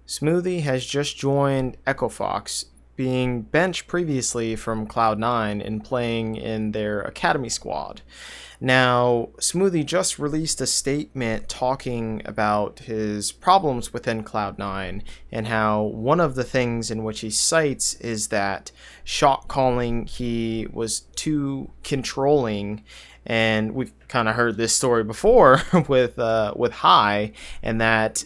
Smoothie has just joined Echo Fox, being benched previously from Cloud9 and playing in their Academy squad. Now, Smoothie just released a statement talking about his problems within Cloud9 and how one of the things in which he cites is that shot calling, he was too controlling. And we've kind of heard this story before with High, and that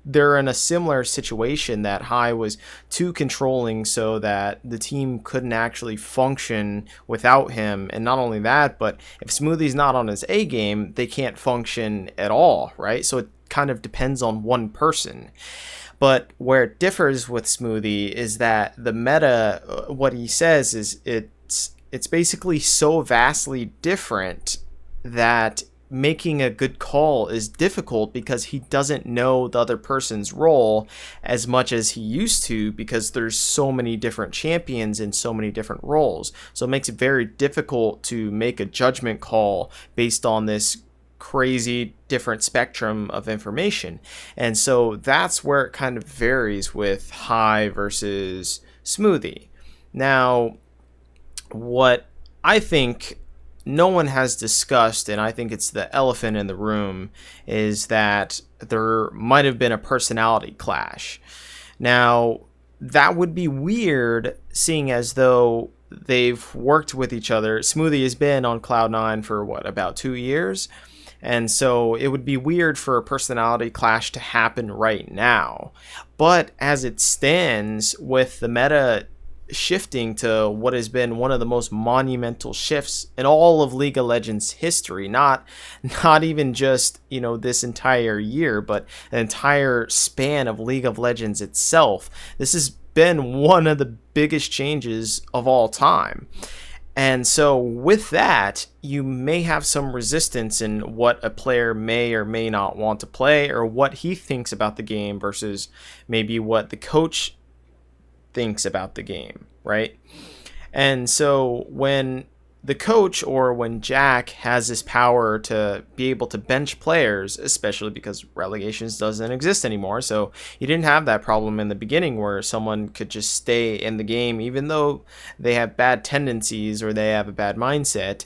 they're in a similar situation that High was too controlling so that the team couldn't actually function without him. And not only that, but if Smoothie's not on his A game, they can't function at all, right? So it kind of depends on one person. But where it differs with Smoothie is that the meta, what he says is it's basically so vastly different that making a good call is difficult because he doesn't know the other person's role as much as he used to, because there's so many different champions in so many different roles. So it makes it very difficult to make a judgment call based on this crazy different spectrum of information. And so that's where it kind of varies with High versus Smoothie. Now, what I think no one has discussed, and I think it's the elephant in the room, is that there might have been a personality clash. Now, that would be weird, seeing as though they've worked with each other. Smoothie has been on Cloud9 for about 2 years, and so it would be weird for a personality clash to happen right now. But as it stands, with the meta shifting to what has been one of the most monumental shifts in all of League of Legends history, not even just this entire year, but an entire span of League of Legends itself. This has been one of the biggest changes of all time. And so with that, you may have some resistance in what a player may or may not want to play, or what he thinks about the game versus maybe what the coach thinks about the game, right? And so when the coach, or when Jack has this power to be able to bench players, especially because relegations doesn't exist anymore, so you didn't have that problem in the beginning where someone could just stay in the game even though they have bad tendencies or they have a bad mindset.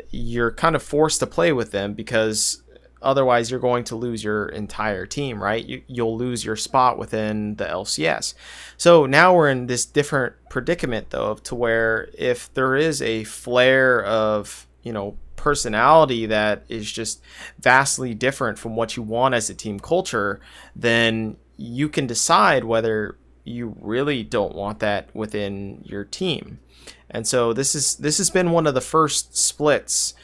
You're kind of forced to play with them because otherwise you're going to lose your entire team, right? You'll lose your spot within the LCS. So now we're in this different predicament, though, to where if there is a flare of, personality that is just vastly different from what you want as a team culture, then you can decide whether you really don't want that within your team. And so this has been one of the first splits,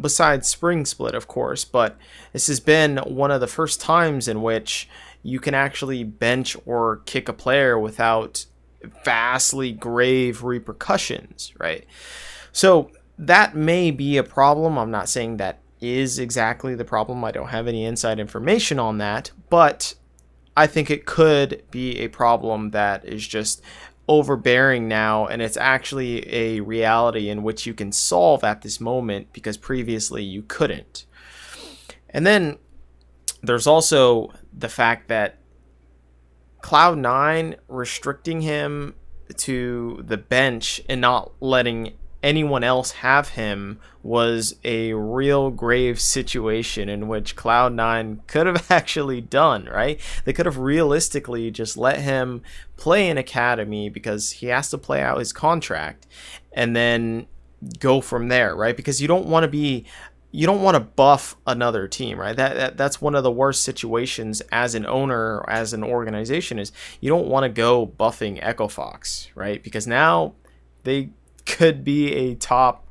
besides Spring Split, of course, but this has been one of the first times in which you can actually bench or kick a player without vastly grave repercussions, right? So that may be a problem. I'm not saying that is exactly the problem. I don't have any inside information on that, but I think it could be a problem that is just overbearing now, and it's actually a reality in which you can solve at this moment because previously you couldn't. And then there's also the fact that Cloud9 restricting him to the bench and not letting anyone else have him was a real grave situation in which Cloud9 could have actually done, right? They could have realistically just let him play in Academy because he has to play out his contract and then go from there, right? Because you don't want to buff another team, right? That's one of the worst situations as an owner or as an organization, is you don't want to go buffing Echo Fox, right? Because now they could be a top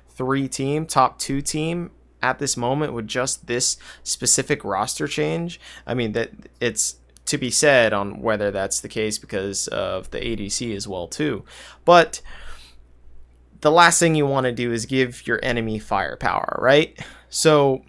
3 team, top 2 team at this moment with just this specific roster change. I mean, that it's to be said on whether that's the case because of the ADC as well too. But the last thing you want to do is give your enemy firepower, right? So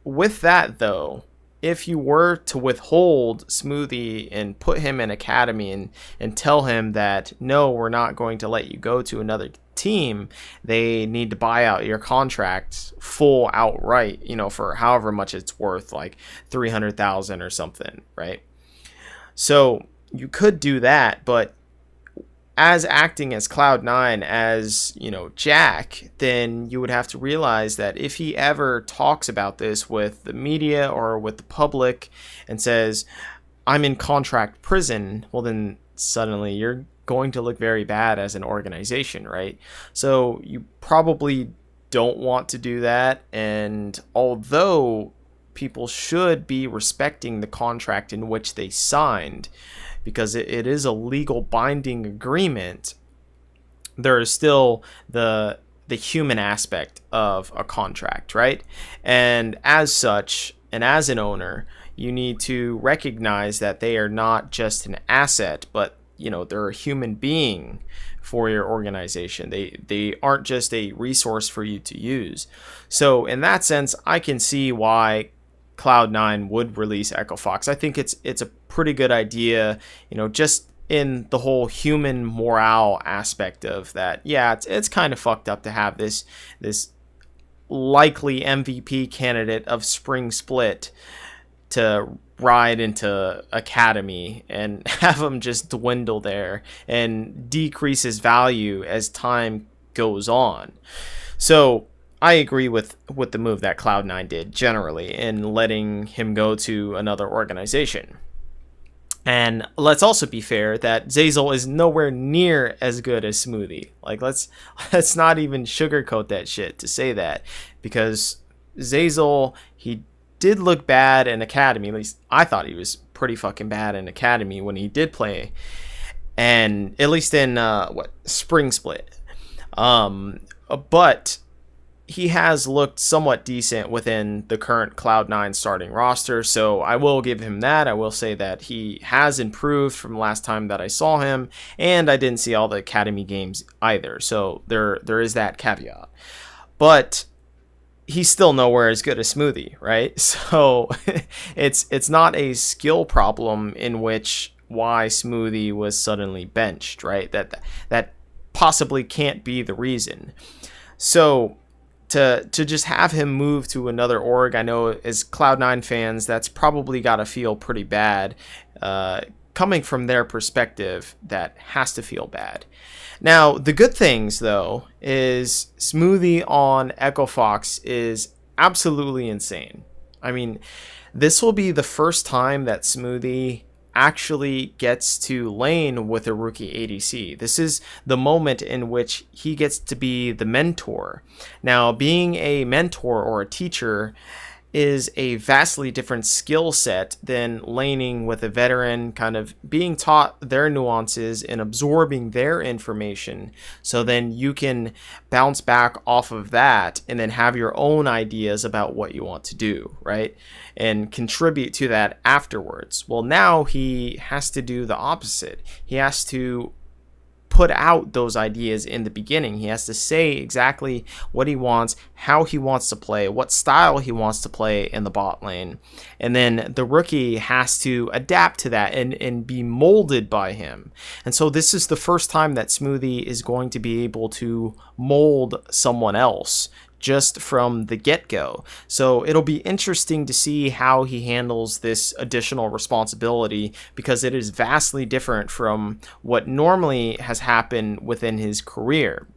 with that though, if you were to withhold Smoothie and put him in Academy and tell him that, no, we're not going to let you go to another team, they need to buy out your contract full outright, for however much it's worth, like 300,000 or something, right? So you could do that, but as acting as Cloud9, as, you know, Jack, then you would have to realize that if he ever talks about this with the media or with the public and says, I'm in contract prison, well, then suddenly you're going to look very bad as an organization, right? So you probably don't want to do that. And although people should be respecting the contract in which they signed, because it is a legal binding agreement, there is still the human aspect of a contract, right? And as such, and as an owner, you need to recognize that they are not just an asset, but, you know, they're a human being for your organization. They aren't just a resource for you to use. So in that sense, I can see why Cloud9 would release Echo Fox. I think it's a pretty good idea, you know, just in the whole human morale aspect of that. Yeah, it's kind of fucked up to have this likely MVP candidate of Spring Split to ride into Academy and have him just dwindle there and decrease his value as time goes on. So I agree with the move that Cloud9 did generally in letting him go to another organization. And let's also be fair that Zeyzal is nowhere near as good as Smoothie. Like, let's not even sugarcoat that shit to say that, because Zeyzal, he did look bad in Academy. At least I thought he was pretty fucking bad in Academy when he did play, and at least in Spring Split. But he has looked somewhat decent within the current Cloud9 starting roster, so I will give him that. I will say that he has improved from last time that I saw him, and I didn't see all the Academy games either, so there is that caveat. But he's still nowhere as good as Smoothie, right? So it's not a skill problem in which why Smoothie was suddenly benched, right? That possibly can't be the reason. So to just have him move to another org, I know as Cloud9 fans, that's probably got to feel pretty bad. Coming from their perspective, that has to feel bad. Now, the good things, though, is Smoothie on Echo Fox is absolutely insane. I mean, this will be the first time that Smoothie actually gets to lane with a rookie ADC. This is the moment in which he gets to be the mentor. Now, being a mentor or a teacher is a vastly different skill set than laning with a veteran, kind of being taught their nuances and absorbing their information, so then you can bounce back off of that and then have your own ideas about what you want to do, right? And contribute to that afterwards. Well, now he has to do the opposite. He has to put out those ideas in the beginning. He has to say exactly what he wants, how he wants to play, what style he wants to play in the bot lane. And then the rookie has to adapt to that and be molded by him. And so this is the first time that Smoothie is going to be able to mold someone else just from the get-go. So it'll be interesting to see how he handles this additional responsibility, because it is vastly different from what normally has happened within his career.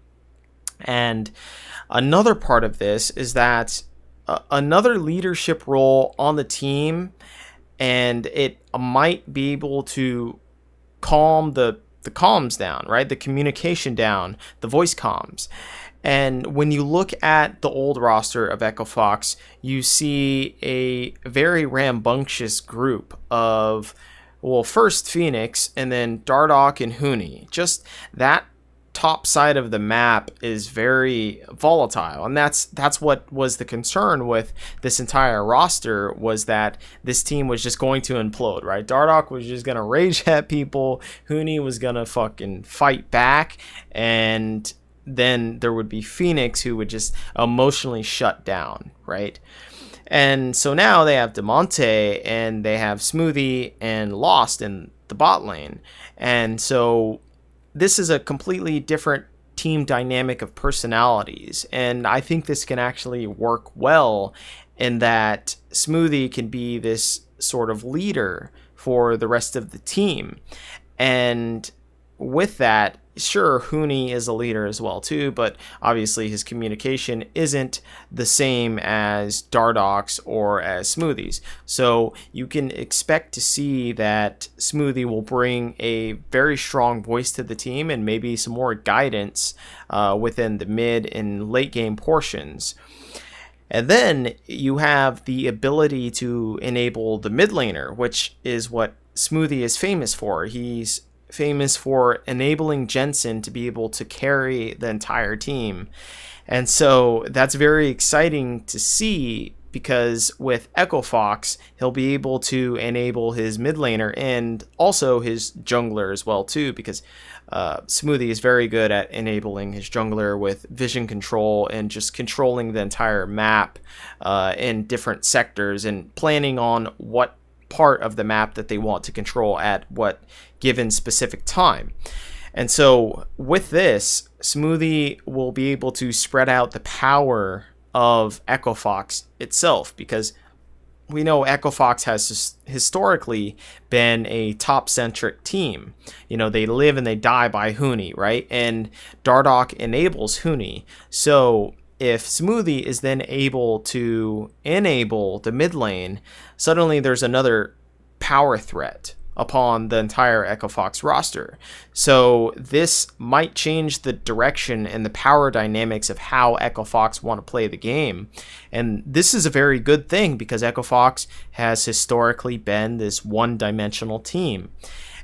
And another part of this is that another leadership role on the team, and it might be able to calm the comms down, right? The communication down, the voice comms. And when you look at the old roster of Echo Fox, you see a very rambunctious group of, well, first Phoenix and then Dardoch and Huni. Just that top side of the map is very volatile, and that's what was the concern with this entire roster, was that this team was just going to implode, right? Dardoch was just gonna rage at people, Huni was gonna fucking fight back, and then there would be Phoenix who would just emotionally shut down, right? And so now they have DeMonte and they have Smoothie and Lost in the bot lane. And so this is a completely different team dynamic of personalities. And I think this can actually work well in that Smoothie can be this sort of leader for the rest of the team. And with that, sure, Huni is a leader as well too, but obviously his communication isn't the same as Dardoch's or as Smoothie's. So you can expect to see that Smoothie will bring a very strong voice to the team and maybe some more guidance within the mid and late game portions. And then you have the ability to enable the mid laner, which is what Smoothie is famous for. He's famous for enabling Jensen to be able to carry the entire team. And so that's very exciting to see, because with Echo Fox, he'll be able to enable his mid laner and also his jungler as well too, because Smoothie is very good at enabling his jungler with vision control and just controlling the entire map in different sectors and planning on what part of the map that they want to control at what given specific time. And so with this, Smoothie will be able to spread out the power of Echo Fox itself, because we know Echo Fox has historically been a top-centric team. You know, they live and they die by Huni, right? And Dardoch enables Huni. So if Smoothie is then able to enable the mid lane, suddenly there's another power threat upon the entire Echo Fox roster. So this might change the direction and the power dynamics of how Echo Fox want to play the game. And this is a very good thing, because Echo Fox has historically been this one-dimensional team.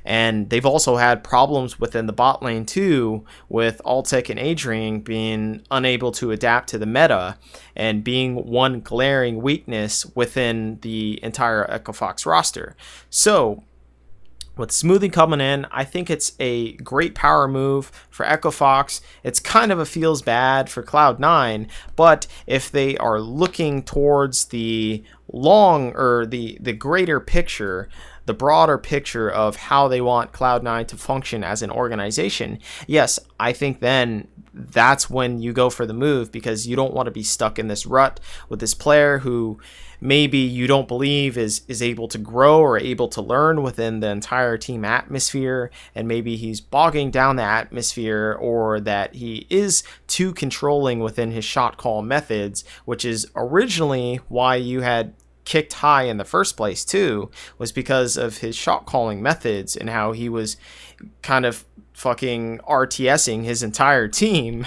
And they've also had problems within the bot lane too, with Altic and Adrian being unable to adapt to the meta and being one glaring weakness within the entire Echo Fox roster. So with Smoothie coming in, I think it's a great power move for Echo Fox. It's kind of a feels bad for Cloud9, but if they are looking towards the the greater picture, the broader picture of how they want Cloud9 to function as an organization, yes, I think then that's when you go for the move, because you don't want to be stuck in this rut with this player who maybe you don't believe is able to grow or able to learn within the entire team atmosphere, and maybe he's bogging down the atmosphere, or that he is too controlling within his shot call methods, which is originally why you had kicked high in the first place too, was because of his shot calling methods and how he was kind of fucking RTSing his entire team.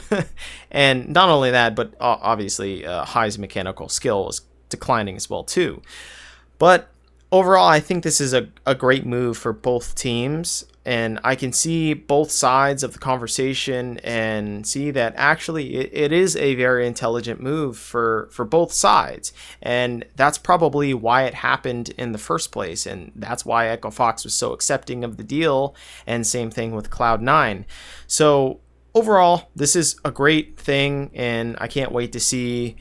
And not only that, but obviously High's mechanical skill was declining as well too. But overall, I think this is a great move for both teams, and I can see both sides of the conversation and see that actually it is a very intelligent move for both sides, and that's probably why it happened in the first place, and that's why Echo Fox was so accepting of the deal, and same thing with Cloud9. So overall, this is a great thing, and I can't wait to see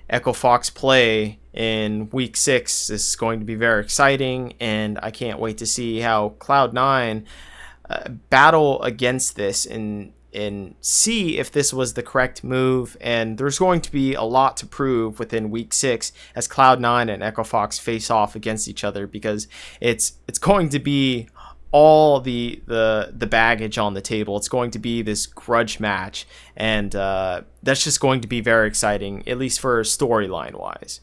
Echo Fox play in week 6. This is going to be very exciting, and I can't wait to see how Cloud9 battle against this and see if this was the correct move. And there's going to be a lot to prove within week 6 as Cloud9 and Echo Fox face off against each other, because it's going to be all the baggage on the table. It's going to be this grudge match, and that's just going to be very exciting, at least for storyline wise.